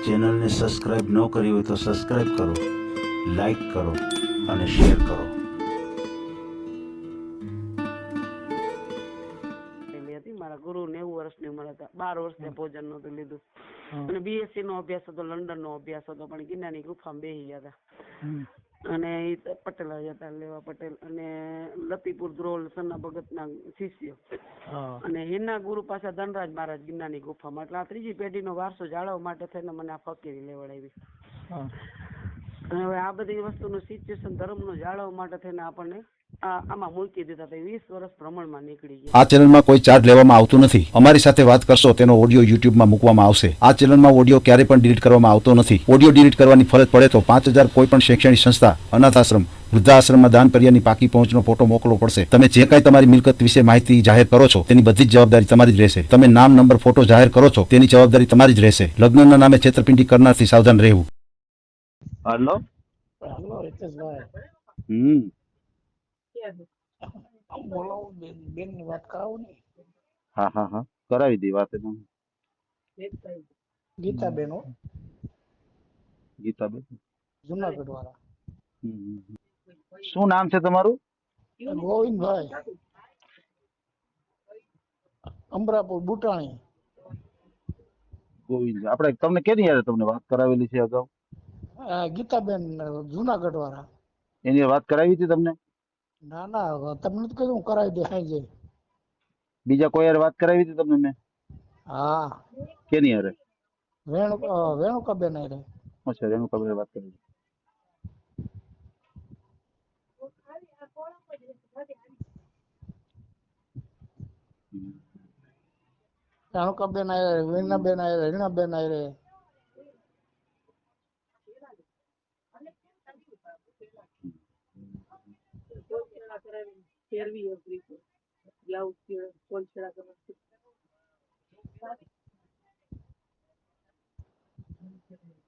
ચેનલને સબસ્ક્રાઇબ ન કરી હોય તો સબસ્ક્રાઇબ કરો, લાઈક કરો અને શેર કરો. મારા ગુરુ 90 વર્ષની ઉંમર હતા, 12 વર્ષે ભોજન નહોતું લીધું અને બીએસસી નો અભ્યાસ હતો, લંડન નો અભ્યાસ હતો, પણ ગિરનારની ગુફામાં બેસી ગયા હતા. અને એ પટેલ હતા, લેવા પટેલ અને લતીપુર ધ્રોલ સન્ના ભગતના શિષ્ય અને એના ગુરુ પાછા ધનરાજ મહારાજ ગિરનારની ગુફામાં. એટલે આ ત્રીજી પેઢીનો વારસો જાળવવા માટે થઈને મને આ ફકીરી લેવડાવી. અને હવે આ બધી વસ્તુનું સિચ્યુએશન ધર્મનું જાળવવા માટે થઈને આપણને આમાં મૂકી દીધા. 20 વર્ષ ભ્રમણમાં નીકળી ગયા. આ ચેનલમાં કોઈ ચાર્જ લેવામાં આવતું નથી. અમારી સાથે વાત કરશો તેનો ઓડિયો યુટ્યુબમાં મૂકવામાં આવશે. આ ચેનલમાં ઓડિયો ક્યારે પણ ડિલીટ કરવામાં આવતો નથી. ઓડિયો ડિલીટ કરવાની ફરજ પડે તો 5000 કોઈ પણ શૈક્ષણિક સંસ્થા, અનાથ આશ્રમ, વૃદ્ધાશ્રમમાં દાન કર્યાની પાકી પહોંચનો ફોટો મોકલવો પડશે. તમે જે કાંઈ તમારી મિલકત વિશે માહિતી જાહેર કરો છો તેની બધી જ જવાબદારી તમારી જ રહેશે. તમે નામ, નંબર, ફોટો જાહેર કરો છો તેની જવાબદારી તમારી જ રહેશે. લગ્નના નામે છેતરપિંડી કરનારથી સાવધાન રહેવું. હેલો હેલો હિતેશભાઈ, બોલો. બેન ની વાત કરાવો ને. હા કરાવી દી વાત. ગીતાબેન હો, ગીતાબેન જુનાગઢ વાળા. શું નામ છે તમારું? ગોવિંદભાઈ અમરાપુર બુટાણી. ગોવિંદ, આપણે તમને કેની યાર તમને વાત કરાવેલી છે અગાઉ? ગીતાબેન જુનાગઢ વાળા. એની વાત કરાવી હતી તમને? ના ના, તમને તો કીધું કરાવી દે હાઈ જાય. બીજા કોઈ યાર વાત કરાવી હતી તમને મેં? હા, કેની યાર? રેણુકાબેન હારે. અચ્છા, રેણુકાબેન વાત કરી. રેણુકાબેન હારે, વીણાબેન હારે, રીણાબેન હારે.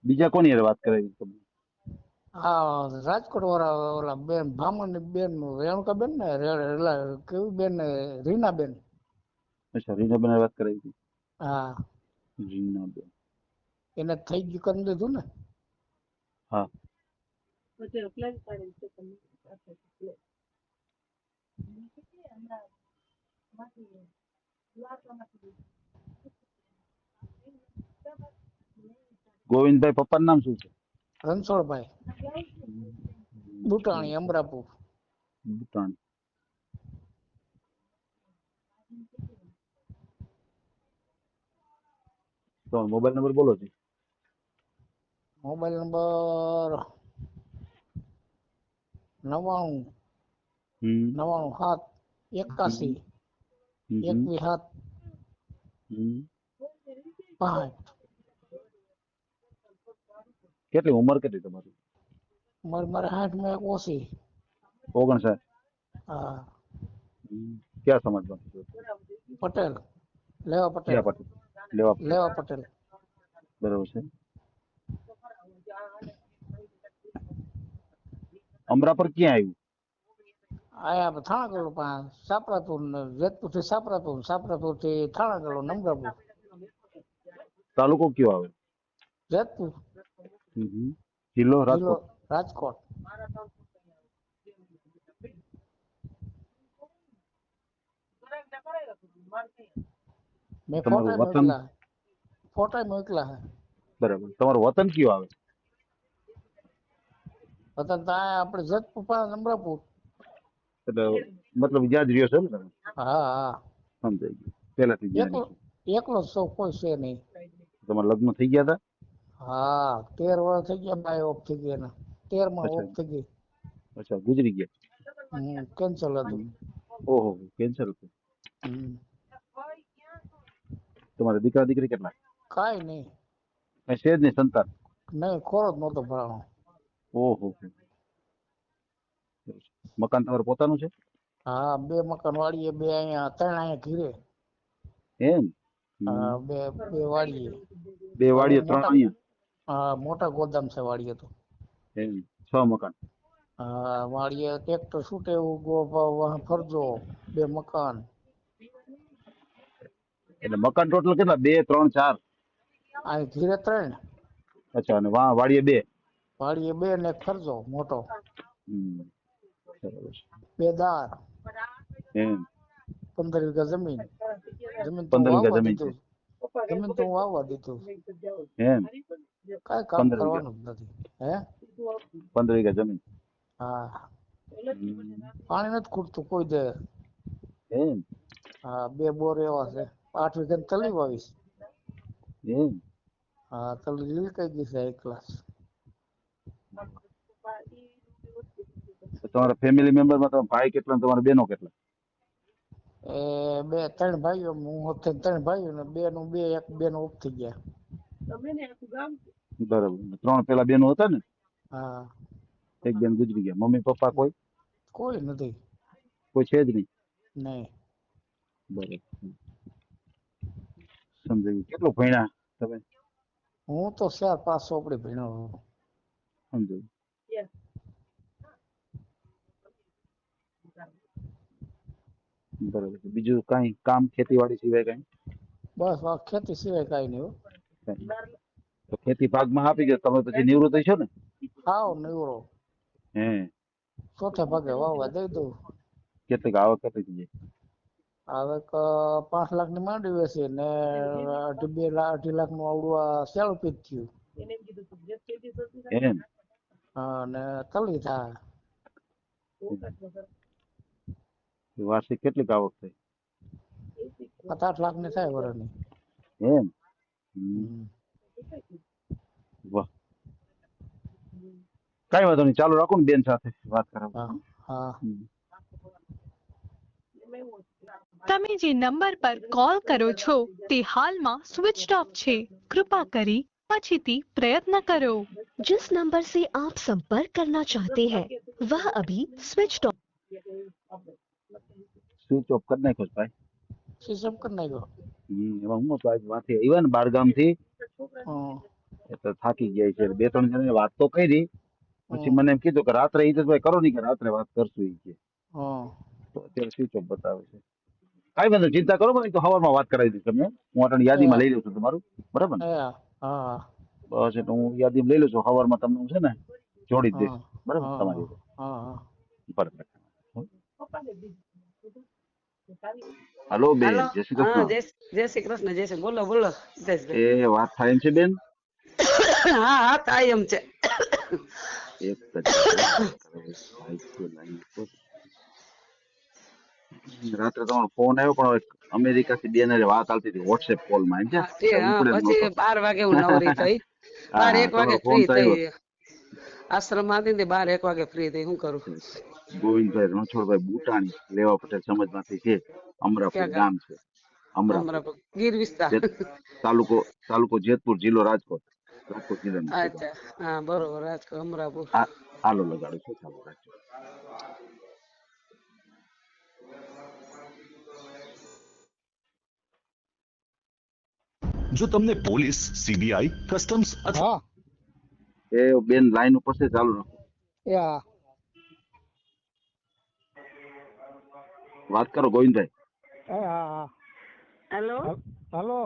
બીજા કોની યાર વાત કરાવી તમને? હા, રાજકોટ વાળા ઓલા બેન ભામણ બેન રેણુકાબેન ને કેવી બેન રીનાબેન. અચ્છા, રીનાબેન વાત કરાવી હતી. હા, રીનાબેન એને થઈ ગયું કરી દીધું ને. હા, ગોવિંદભાઈ પપ્પાનું નામ શું છે? રણછોડભાઈ બુટાણી, અમરાપુર. બુટાણી. તો મોબાઈલ નંબર બોલો છે. Mobile number 99 97 81 21 5. કેટલી ઉંમર કેટલી તમારી? મારે 60 માં એક ઓછી. 59. હા, ક્યાં સમાજમાં? પટેલ, લેવા પટેલ. ક્યાં પટેલ? લેવા પટેલ. બરોબર છે. અમરાપર ક્યાં આવ્યું? આયા થાણાગઢ પાસે સાપરાપુર, જેતપુર થી સાપરાપુર, સાપરાપુર થી થાણાગઢ, અમરાપુર. તાલુકો કયો આવે? જેતપુર. જિલ્લો જિલ્લો રાજકોટ. રાજકોટ. મેં તમારું ફોટા વતન? મોકલા હે. બરાબર. તમારું વતન કયું આવે? વતન તો આપણે જેતપુર પાસે અમરાપુર. એટલે મતલબ જ્યાં જ રહ્યો છે ને તમે? હા હા, સમજાઈ ગયું. પહેલાથી જ્યાં રહ્યો. એકલો જ સૌ, કોઈ છે નહીં. તમારા લગ્ન થઈ ગયા હતા? હા, 13 વર્ષ થઈ ગયા. બાય ઓફ થઈ ગયા. 13 ઓફ થઈ ગઈ. અચ્છા, ગુજરી ગયા. કેન્સલ હતું. ઓહો, કેન્સર હતું. તમારા દીકરા દીકરી કેટલા? કાંઈ નહીં. કઈ છે જ નહીં સંતાન? નહીં, ખોરો જ નહોતો ભરાણો. ઓહો. મકાન તમારું પોતાનું છે? હા, 2 મકાન વાળીએ, 2 અહીંયા, 3 અહીંયા ઘીરે. એમ? હા, 2 વાળીએ. 2 વાડીએ, 3 અહીંયા? હા, મોટા ગોદામ છે વાળીએ તો. એમ, 6 મકાન? હા, વાળીએ ટ્રેક્ટર છૂટે એવું ફરજો, 2 મકાન. એટલે મકાન ટોટલ કેટલા? 2, 3, 4? આ ઘીરે 3. અચ્છા, અને વાડીએ 2. વાડીએ 2 ને એક ખર્ચો મોટો, બરાબર 2 દાર, છે. એમ 15 વીઘા જમીન. જમીન તો 15 હું વીઘા વાવવા જમીન છે. દીધું, જમીન તો હું વાવવા દીધું, એમ કાંઈ કામ 15 વીઘા, કરવાનું જ નથી. હે 15 વીઘા જમીન. હા, હમ. પાણી નથી ખૂટતું કોઈ દે. એમ હા, 2 બોર એવા છે. 8 વીઘા તલી વાવીશ. એમ હા, તલી લીલ કઈ ગઈ છે એક ક્લાસ. તો તમારા ફેમિલી મેમ્બરમાં તમારા ભાઈ કેટલા ને તમારા બહેનો કેટલા? એ 3 ભાઈઓ, હું વખતે 3 ભાઈઓ ને 2 નું 2, એક 2 નું ઓફ થઈ ગયા. બરાબર. 3 પેલા બહેનો હતા ને? હા, એક બેન ગુજરી ગયા. મમ્મી પપ્પા કોઈ? કોઈ નથી. કોઈ છે જ નહીં. નહીં. બરાબર, સમજાયું. કેટલું ભણ્યા તમે? હું તો 4-5 ચોપડી ભણ્યો. સમજાયું. બરાબર. બીજું કાંઈ કામ ખેતીવાડી સિવાય કાંઈ? બસ આ ખેતી સિવાય કાંઈ નહીં હો. કાંઈ? તો ખેતી ભાગમાં આપી ગયો તમે પછી નિવૃત્ત છો ને? હાવ નીવડો. હે, ચોથે ભાગે વાવવા દઈ દઉં. કેટલીક આવક કેટલી છે? હવે 5 લાખ ની માંડવી વેચી ને 2.5 લાખ નું આવડું આ શેલું પીત થયું. એમ હા, ને તલી થાય. વાર્ષિક કેટલીક આવક થઈ? 7-8 લાખ ની થાય વર્ષની. એમ હમ. વાહ, કઈ વાંધો નહીં, ચાલુ રાખો ને બેન સાથે વાત કરાવું. હા હા. તમે જે નંબર પર કોલ કરો છો તે હાલમાં સ્વિચ ઓફ છે, કૃપા કરી પછીથી પ્રયત્ન કરો. जिस नंबर से आप संपर्क करना चाहते हैं वह अभी स्विच ऑफ। સ્વિચ ઓફ કરી નાખ્યો છે ભાઈ. સિસ્ટમ કરી નાખ્યો. એમાં હું તો આજ વાંચી આવ્યા ને બારગામ થી, હમ. એટલે થાકી ગયા છે. 2-3 જણાને વાત તો કરી, પછી હમ. મને એમ કીધું કે રાત્રે હિતેશભાઈ કરો નહીં, કે રાત્રે વાત કરશું ઈ કે. હમ. તો અત્યારે સ્વિચ ઓફ બતાવે છે. કાંઈ વાંધો નહીં, ચિંતા કરો મને, તો સવારમાં વાત કરાવી દઈશ તમને. હું અટણ યાદીમાં લઈ લઉં છું તમારું, બરાબર ને? હા હા બસ એટલે હું યાદીમાં લઈ લઉં છું. સવારમાં તમને હું છે ને જોડી જ દઈશ, હા બરાબર હા તમારી? હા. બરાબર. હલો બેન, હાલો. જય શ્રી હા, કૃષ્ણ. જય શ્રી કૃષ્ણ. જય શ્રી બોલો બોલો હિતેશભાઈ. એ વાત થાય એમ છે બેન? હા હા, થાય એમ છે. એક જ ભાઈ છે લાઈન ઉપર. રાત્રે તમારો ફોન આવ્યો, પણ હવે અમેરિકાથી બેન હારે વાત ચાલતી હતી વોટ્સએપ કોલમાં, એમ છે હા, ઠીક. એટલે હા, ઉપડે જ નહોતો. પછી 12 વાગે હું નવરી થઈ. હા 12-1 હા, વાગે તમારો ફોન ફ્રી તો થઈ. આવ્યો. આશ્રમ હતી ને 12-1 વાગે ફ્રી થઈ. શું કરું? ગોવિંદભાઈ રણછોડભાઈ બુટાણી, લેવા પટેલ સમાજમાંથી છે. અમરાપુર ક્યાં ગામ છે. ગામ? અમરાપુર, અમરાપુર, ગીર વિસ્તાર. તાલુકો જેતપુર, જિલ્લો રાજકોટ. રાજકોટ જિલ્લાનું છે ગામ. અચ્છા, હા, બરોબર. રાજકોટ, અમરાપુર. હાલો લગાડું છું, ચાલુ રાખજો. જો તમને પોલીસ, સીબીઆઈ, કસ્ટમ્સ અથવા હા. એ બેન લાઈન ઉપર છે, ચાલુ રાખો. એ હા. વાત કરો ગોવિંદભાઈ. હા. હેલો. હલો.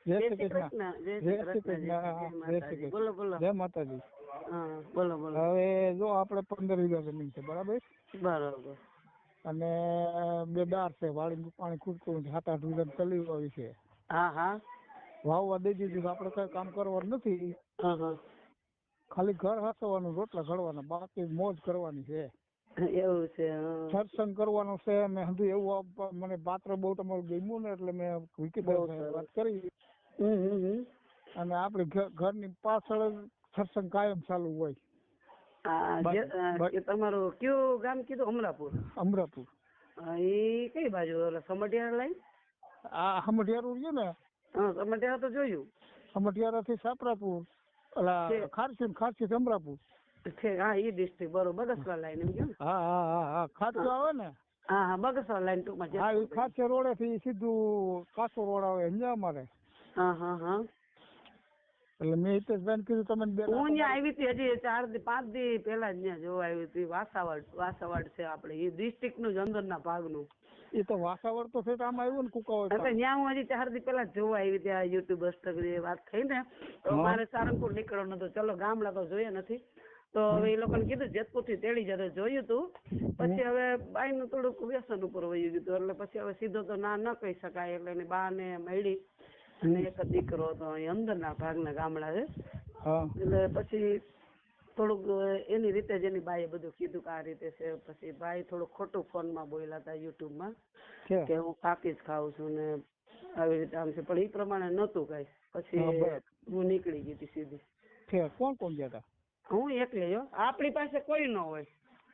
જય જય શ્રી શ્રી કૃષ્ણ. કૃષ્ણ. જય જય શ્રી શ્રી કૃષ્ણ. કૃષ્ણ. જય જય શ્રી માતાજી. કૃષ્ણ. બોલો બોલો. જય માતાજી. હા, બોલો બોલો. હવે જો આપણે 15 વીઘા જમીન છે, બરાબર? બરોબર. અને 2 દાર છે, વાડી પાણી ખૂટતું 7-8 વીઘા તલી વાવી છે. હા હા. વાવવા દઈ દીધું, આપણે કઈ કામ કરવાનું નથી. હા હા. ખાલી ઘર હાસવાનું, રોટલા ઘડવાના, બાકી મોજ કરવાની છે. એવું છે. હા. સત્સંગ કરવાનો છે. મેં હજુ એવું મને પાત્ર બહુ તમારું ગમ્યું ને, એટલે મેં વિકીભાઈ સાથે વાત કરી. અને આપણી ઘરની પાછળ સત્સંગ કાયમ ચાલુ હોય. તમારું કયું ગામ કીધું? અમરાપુર. અમરાપુર. એ કઈ બાજુ? સમઢિયાળા લાઈન? આ હમઢિયારું રહ્યું ને? હા, સમઢિયાળા તો જોયું. હમઢિયારા થી સાપરાપુર, ખારસી અમરાપુર. હા, એ ડિસ્ટ્રિક્ટ. બરોબર. બગસરા લાઈન એમ કે? હા. ખારસી આવે ને? હા, બગસરા લાઈન ટૂંકમાં. હા, એ ખારસી રોડે થી સીધું કાસો રોડ આવે અહીંયા અમારે. હા. એટલે મેં હિતેશભાઈ કીધું તમે હું અહીંયા આવી હતી હજી 4-5 દી પહેલા જ ત્યાં જોવા આવી હતી. વાસાવાડ છે આપણે, એ ડિસ્ટ્રિક્ટ નું જ અંદરના ભાગનું. એ તો વાસાવર તો છે આમ આવ્યું ને કુકાવર હવે ત્યાં હું હજી 4 દી પહેલા જોવા આવી ત્યાં યુટ્યુબ હસ્તક વાત થઈ ને તો મારે સારંગપુર નીકળવાનું હતું. ચલો ગામડા તો જોયા નથી તો હવે એ લોકોને કીધું જેતપુર થી તેડી જતો જોયું તું. પછી હવે બાઈ નું થોડુંક વ્યસન ઉપર વયું ગયું એટલે પછી હવે સીધો તો ના ન કહી શકાય એટલે એની બા ને મળી અને એક દીકરો હતો અંદરના ભાગના ગામડા છે એટલે પછી થોડુંક એની રીતે જ એની બાઈએ બધું કીધું કે આ રીતે છે. પછી ભાઈ થોડું ખોટું ફોનમાં બોલ્યા હતા યુટ્યુબમાં કે હું કાકી જ ખાઉં છું ને આવી રીતે આમ છે પણ એ પ્રમાણે નહોતું કઈ. પછી હું નીકળી ગઈ હતી સીધી. કોણ કોણ ગયા હતા? હું એકલી હો, આપણી પાસે કોઈ ન હોય,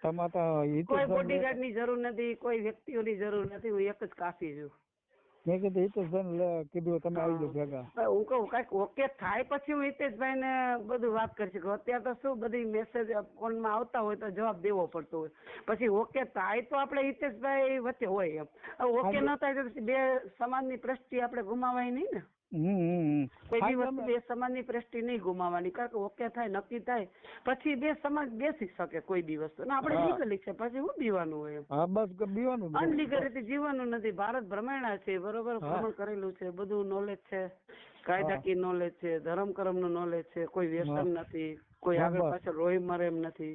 તમારા કોઈ બોડીગાર્ડ ની જરૂર નથી, કોઈ વ્યક્તિઓની જરૂર નથી, હું એક જ કાફી છું. મેં કીધું હિતેશભાઈ કીધું તમે આવી જાઓ ભેગા. હું કહું કઈક ઓકે થાય પછી હું હિતેશભાઈ ને બધું વાત કરી શકું. અત્યારે તો શું બધી મેસેજ ફોનમાં આવતા હોય તો જવાબ દેવો પડતો હોય. પછી ઓકે થાય તો આપણે હિતેશભાઈ વચ્ચે હોય એમ. ઓકે ન થાય તો બે સમાજની પ્રષ્ટિ આપણે ગુમાવાય નહીં ને. કોઈ બી વસ્તુ બે સમાજની પ્રષ્ટિ નહીં ગુમાવવાની. કારણ કે ઓકે થાય નક્કી થાય પછી બે સમાજ બેસી શકે કોઈ બી વસ્તુ. આપણે લીગલી છે પછી શું બીવાનું હોય? બસ બીવાનું અનલીગલ રીતે જીવવાનું નથી. ભારત ભ્રમણા છે બરોબર, ભ્રમણ કરેલું છે, બધું નોલેજ છે, કાયદાકીય નોલેજ છે, ધર્મ કર્મ નું નોલેજ છે, કોઈ વ્યસન નથી, કોઈ આગળ પાછળ રોઈ મરે એમ નથી.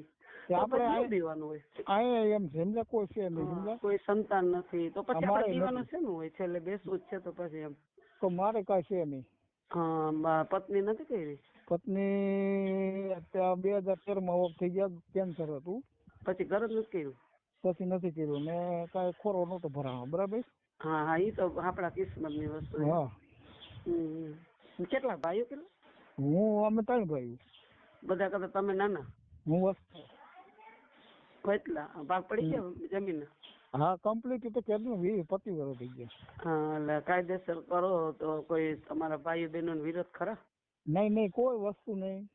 આપણે દીવાનું હોય એમ સમજા કોઈ છે નહીં, કોઈ સંતાન નથી તો પછી આપણે દીવાનું છે ને હોય છેલ્લે બેસવું જ છે તો પછી એમ. તો મારે કઈ છે નહીં. હા પત્ની નથી કરી? પત્ની 2013 માં ઓફ થઈ ગયા, કેન્સર હતું. પછી ઘર જ નથી કર્યું? પછી નથી કર્યું ને કઈ ખોરો નતો ભરાણો. બરાબર. હા હા એ તો આપણા કિસ્મત ની વસ્તુ. હા. કેટલા ભાઈઓ કેટલા? અમે 3 ભાઈઓ. બધા કરતા તમે નાના? હું કેટલા ભાગ પડી ગયા જમીન? હા કમ્પ્લીટ તો કેટલું 20-25 વર્ષ થઈ ગયા. હા એટલે કાયદેસર કરો તો કોઈ તમારા ભાઈઓ બહેનો વિરોધ ખરા? નહીં કોઈ વસ્તુ નહીં.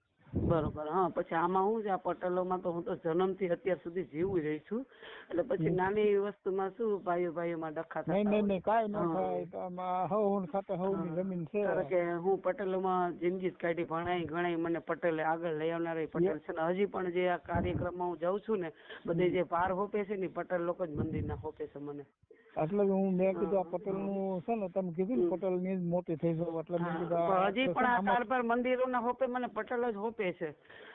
બરોબર. હા પછી આમાં શું છે આ પટેલોમાં તો હું તો જન્મથી અત્યાર સુધી જીવું રહી છું એટલે પછી નાની વસ્તુમાં શું ભાઈઓમાં ડખા થાય. નહીં કાંઈ ન થાય. હવ ખાતે હવની જમીન છે. કારણ કે હું પટેલોમાં જિંદગી જ કાઢી, ભણાઈ ગણાઈ મને પટેલે આગળ લઈ આવનાર પટેલ છે ને હજી પણ જે આ કાર્યક્રમમાં હું જાઉં છું ને બધે જે ભાર હોપે છે ને પટેલ લોકો જ મંદિરના હોપે છે મને. એટલે મેં કીધું આ પટેલ નું છે ને તમે કીધું ને પટેલ ની મોટી થઈ જાવ એટલે મેં કીધું હજી પણ આ કારભાર મંદિરોના હોપે મને પટેલ જ હોપે છે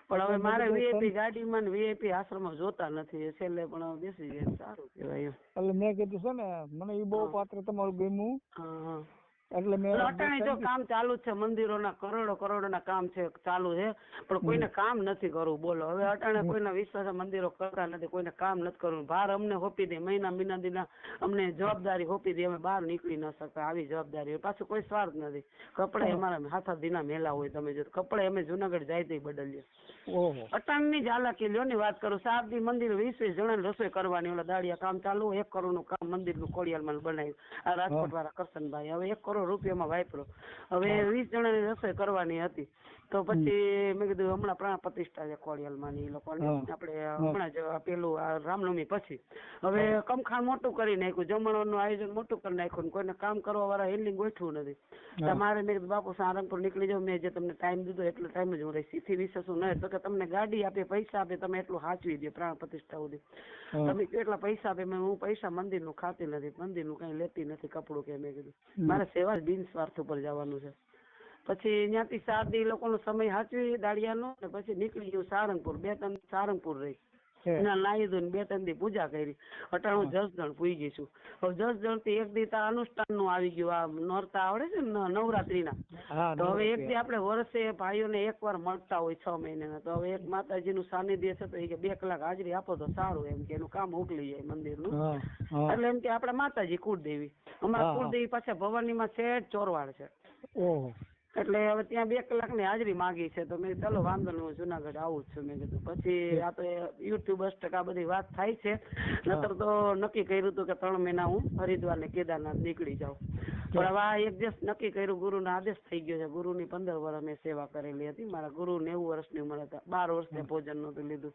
પણ હવે મારે વીઆઈપી ગાડીમાં વીઆઈપી આશ્રમમાં જોતા નથી છેલ્લે પણ બેસી જાય સારું કહેવાય. એટલે મેં કીધું છે ને મને એ બહુ પાત્ર તમારું ગમ્યું. હા એટલે મેં અટાણે જો કામ ચાલુ છે મંદિરોના કરોડોના કામ છે ચાલુ છે પણ કોઈને કામ નથી કરવું. બોલો હવે અટાણે કોઈના વિશ્વાસ મંદિરો કરતા નથી, કોઈને કામ નથી કરવું. બહાર અમને હોપી દે મહિના દીના અમને જવાબદારી હોપી દે, અમે બહાર નીકળી ન શકતા આવી જવાબદારી. પાછું કોઈ સ્વાર્થ નથી. કપડે અમારા હાથા દીના મેલા હોય તમે જો કપડે અમે જુનાગઢ જાય તો બદલીએ. અટાણની જ હાલાકી લ્યો ની વાત કરું. 7 દી મંદિર 20-20 જણા રસોઈ કરવાની. ઓલા દાડિયા કામ ચાલુ 1 કરોડનું કામ મંદિરનું ખોડિયાલમાં બનાવ્યું આ રાજકોટ વાળા કરશનભાઈ. હવે 1 કરોડ રૂપિયામાં વાપરો. હવે 20 જણાની રસોઈ કરવાની હતી તો પછી મેં કીધું હમણાં પ્રાણ પ્રતિષ્ઠા છે ખોડિયાલમાં એ લોકોને આપણે હમણાં જ પેલું રામનવમી પછી હવે કમખાણ મોટું કરી નાખ્યું, જમણવાનું આયોજન મોટું કરી નાખ્યું. કોઈને કામ કરવા વાળા હેન્ડલિંગ ગોઠવું નથી. તમારે મેં કીધું બાપુ સારંગપુર નીકળી જાવ, મેં જે તમને ટાઈમ દીધો એટલો ટાઈમ જ હું રહી. સીથી વિશે શું નહીં તો કે તમને ગાડી આપે પૈસા આપે તમે એટલું સાચવી દે પ્રાણ પ્રતિષ્ઠા સુધી. તમે કેટલા પૈસા આપે હું પૈસા મંદિરનું ખાતી નથી, મંદિરનું કઈ લેતી નથી કપડું કે. મેં કીધું મારે સેવા જ બિન સ્વાર્થ ઉપર જવાનું છે. પછી ત્યાંથી 7 દી લોકોનો સમય સાચવી દાડિયાનો ને પછી નીકળી ગયું સારંગપુર. 2-3 સારંગપુર રહી નાહી ધોઈને 2-3 દી પૂજા કરી. અટાણે હું જસદણ પૂઈ ગઈ છું. હવે જસદણ થી 1 દી અનુષ્ઠાન નું આવી ગયું. આ નોરતા આવડે છે ને નવરાત્રીના તો હવે 1 દી આપણે વર્ષે ભાઈઓને 1 વાર મળતા હોય 6 મહિનાના તો હવે એક માતાજીનું સાનિધ્ય છે તો એ કે 2 કલાક હાજરી આપો તો સારું એમ કે એનું કામ ઉકલી જાય મંદિરનું. એટલે એમ કે આપણે માતાજી કુળદેવી અમારા કુળદેવી પાછા ભવાનીમાં છે ચોરવાડ છે એટલે હવે ત્યાં 2 કલાકની હાજરી માંગી છે તો મેં ચાલો વાંધો નહીં હું જુનાગઢ આવું જ છું. મેં કીધું પછી આ તો યુટ્યુબર્સ ટકા બધી વાત થાય છે નતર તો નક્કી કર્યું હતું કે 3 મહિના હું હરિદ્વાર ને કેદારનાથ નીકળી જાઉં પણ હવે આ એક દિવસ નક્કી કર્યું. ગુરુનો આદેશ થઈ ગયો છે. ગુરુની 15 વર્ષ મેં સેવા કરેલી હતી. મારા ગુરુ 90 વર્ષની ઉંમર હતા. 12 વર્ષે ભોજન નહોતું લીધું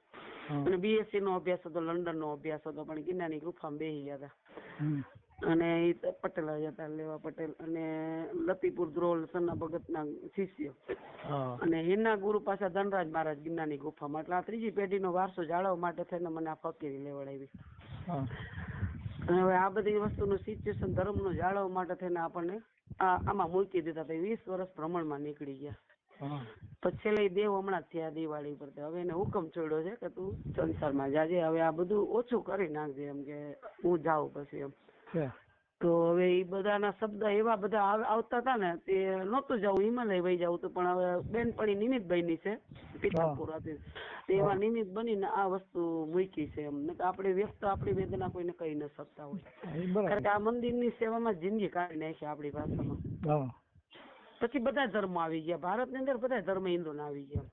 અને બીએસસી નો અભ્યાસ હતો, લંડન નો અભ્યાસ હતો પણ ગિરનારની ગુફામાં બેસી ગયા હતા. અને એ પટેલ જ હતા લેવા પટેલ અને લતીપુર દ્રોલ સન્ના ભગતના શિષ્ય અને એના ગુરુ પાછા ધનરાજ મહારાજ ગિરનારની ગુફામાં. એટલે આ 3જી પેઢીનો વારસો જાળવવા માટે થઈને મને આ ફકીરી લેવડાવી. અને હવે આ બધી વસ્તુનું સિચ્યુએશન ધર્મનું જાળવવા માટે થઈને આપણને આમાં મૂકી દીધા. 20 વર્ષ ભ્રમણમાં નીકળી ગયા. પછી છેલ્લે દેવ હમણાં થયા દિવાળી પર. હવે એને હુકમ છોડ્યો છે કે તું સંસારમાં જાજે, હવે આ બધું ઓછું કરી નાખજે, એમ કે હું જાઉં પછી એમ. તો હવે એ બધાના શબ્દ એવા બધા આવતા હતા ને, તે નહોતું જવું, હિમાલય વહી જવું હતું. પણ હવે બેનપણી નિમિત્ત બની છે પિતાપુર હતી, એવા નિમિત્ત બનીને આ વસ્તુ મૂકી છે એમ. આપણે વ્યક્ત આપણી વેદના કોઈને કહી ન શકતા હોય, કારણ કે આ મંદિરની સેવામાં જિંદગી કાઢી નાખી આપણી ભાષામાં. પછી બધા ધર્મ આવી ગયા ભારતની અંદર, બધા ધર્મ હિન્દુ ના આવી ગયા.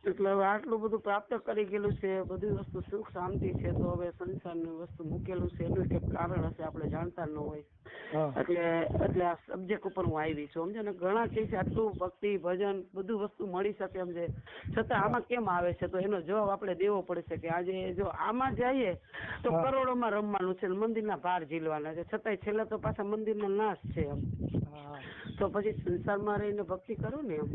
એટલે હવે આટલું બધું પ્રાપ્ત કરી ગયેલું છે, બધી વસ્તુ સુખ શાંતિ છે, તો હવે સંસારની વસ્તુ મૂકેલું છે એનું કંઈક કારણ હશે, આપણે જાણતા ન હોય. એટલે આ સબ્જેક્ટ ઉપર હું આવી છું, સમજે ને. ઘણા કહે છે આટલું ભક્તિ ભજન બધું વસ્તુ મળી શકે એમ છે, છતાં આમાં કેમ આવે છે? તો એનો જવાબ આપણે દેવો પડશે કે આજે જો આમાં જઈએ તો કરોડોમાં રમવાનું છે, મંદિરના ભાર ઝીલવાના છે, છતાંય છેલ્લે તો પાછા મંદિરનો નાશ છે એમ. તો પછી સંસારમાં રહીને ભક્તિ કરો ને એમ.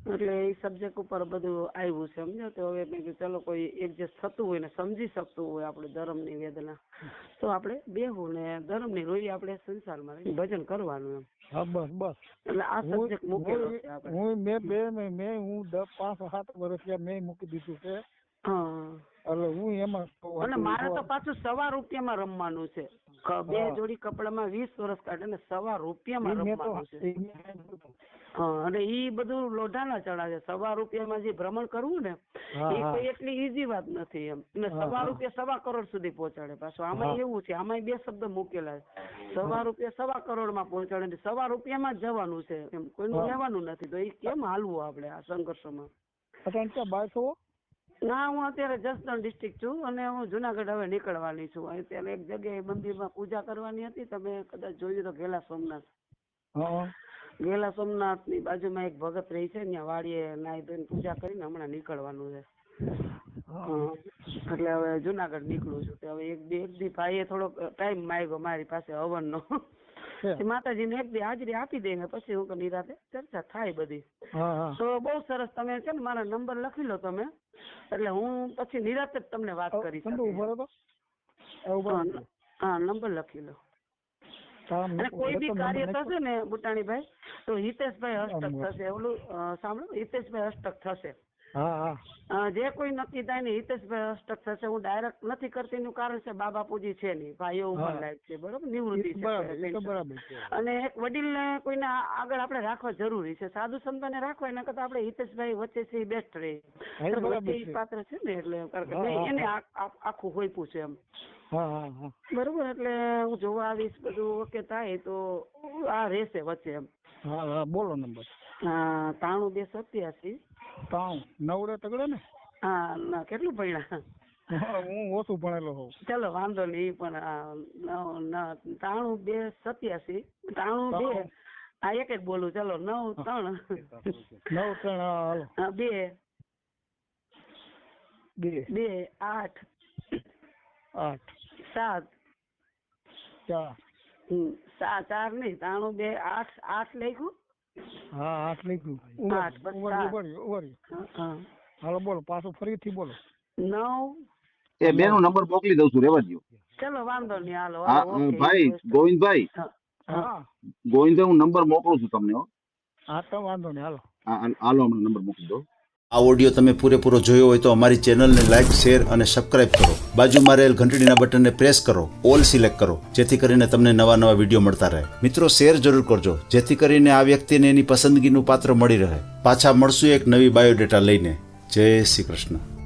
એટલે એ સબ્જેક્ટ ઉપર બધું આવ્યું છે, સમજો. તો હવે મેં કીધું ચાલો કોઈ એડજસ્ટ થતું હોય ને સમજી શકતું હોય આપણે ધર્મની વેદના, તો આપણે બેહું ને ધર્મની રોઈ આપણે સંસારમાં રહીને ભજન કરવાનું એમ. બસ એટલે આ સબ્જેક્ટ મૂકેલો છે આપણે. હું 5-7 વર્ષ મેં મૂકી દીધું છે. એટલે હું એમાં, અને મારે તો પાછું ₹1 રમવાનું છે. 2 જોડી કપડામાં 20 વર્ષ કાઢે ને ₹1 રમવાનું છે. અને ઈ બધું લોઢાના ચણા છે. ₹1 જે ભ્રમણ કરવું ને એ કોઈ એટલી ઈઝી વાત નથી એમ. અને ₹1 1.25 કરોડ સુધી પહોંચાડે. પાછું આમાં એવું છે, આમાં 2 શબ્દ મૂકેલા છે. ₹1 1.25 કરોડમાં પહોંચાડે, ₹1 જ જવાનું છે એમ, કોઈનું લેવાનું નથી. તો એ કેમ હાલવું આપણે આ સંઘર્ષમાં? ના, હું અત્યારે જસદણ ડિસ્ટ્રિક્ટ છું અને હું જુનાગઢ હવે નીકળવાની છું. અત્યારે એક જગ્યાએ મંદિરમાં પૂજા કરવાની હતી, તમે કદાચ જોયું તો ગેલા સોમનાથ. ગેલા સોમનાથ ની બાજુમાં એક ભગત રહી છે, ત્યાં વાડીએ નાઈ ધોઈને પૂજા કરીને હમણાં નીકળવાનું છે. એટલે હવે જુનાગઢ નીકળું છું. હવે એક દી ભાઈએ થોડોક ટાઈમ માંગ્યો મારી પાસે હવનનો. માતાજીને એક દી હાજરી આપી દે ને પછી હું નિરાતે ચર્ચા થાય બધી. તો બહુ સરસ. તમે છે ને મારા નંબર લખી લો તમે, એટલે હું પછી નિરાતે જ તમને વાત કરીશ. હા, નંબર લખી લો. અને કોઈ બી કાર્ય થશે ને બુટાણીભાઈ, તો હિતેશભાઈ હસ્તક થશે. ઓલું સાંભળો, હિતેશભાઈ હસ્તક થશે. જે કોઈ નક્કી થાય ને હિતેશભાઈ હસ્તક થશે. હું ડાયરેક્ટ નથી કરતી એનું કારણ છે બાપુજી છે નહીં, ભાઈઓ ઉંમર લાયક છે, બરોબર, નિવૃત્તિ છે. અને એક વડીલને કોઈને આગળ આપણે રાખવા જરૂરી છે. સાધુ સંતોને રાખવા એના કરતા આપણે હિતેશભાઈ વચ્ચે છે બેસ્ટ રહે. પાત્ર છે ને, એટલે એને આખું હોય પૂછે એમ. બરોબર. એટલે હું જોવા આવીશ, બધું ઓકે થાય તો આ રહેશે વચ્ચે એમ. બોલો નંબર. 93 287 નવડે તગડે ને. હા, કેટલું ભણ્યા? હું ઓછું ભણેલો હોઉં. ચલો વાંધો નહીં, પણ 93 287 92. હા, એક બોલું. ચલો 93 હાલો. 2 8 7 4 નહીં, 93 2 8 લખ્યું. હા, 8 લખ્યું. 8 હાલો બોલો, પાછું ફરીથી બોલો. 9 એ બેનો નંબર મોકલી દઉં છું, રેવા દો. ચલો વાંધો નહીં, હાલો. ભાઈ ગોવિંદભાઈ, ગોવિંદભાઈ હું નંબર મોકલું છું તમને. હા, તો વાંધો નહીં, હાલો. હાલો, હમણાં નંબર મોકલી દો. આ ઓડિયો તમે પૂરેપૂરો જોયો હોય તો અમારી ચેનલને લાઇક, શેર અને સબસ્ક્રાઇબ કરો. બાજુમાં રહેલ ઘંટડીના બટનને પ્રેસ કરો, ઓલ સિલેક્ટ કરો, જેથી કરીને તમને નવા વિડીયો મળતા રહે. મિત્રો, શેર જરૂર કરજો, જેથી કરીને આ વ્યક્તિને એની પસંદગીનું પાત્ર મળી રહે. પાછા મળશું એક નવી બાયોડેટા લઈને. જય શ્રી કૃષ્ણ.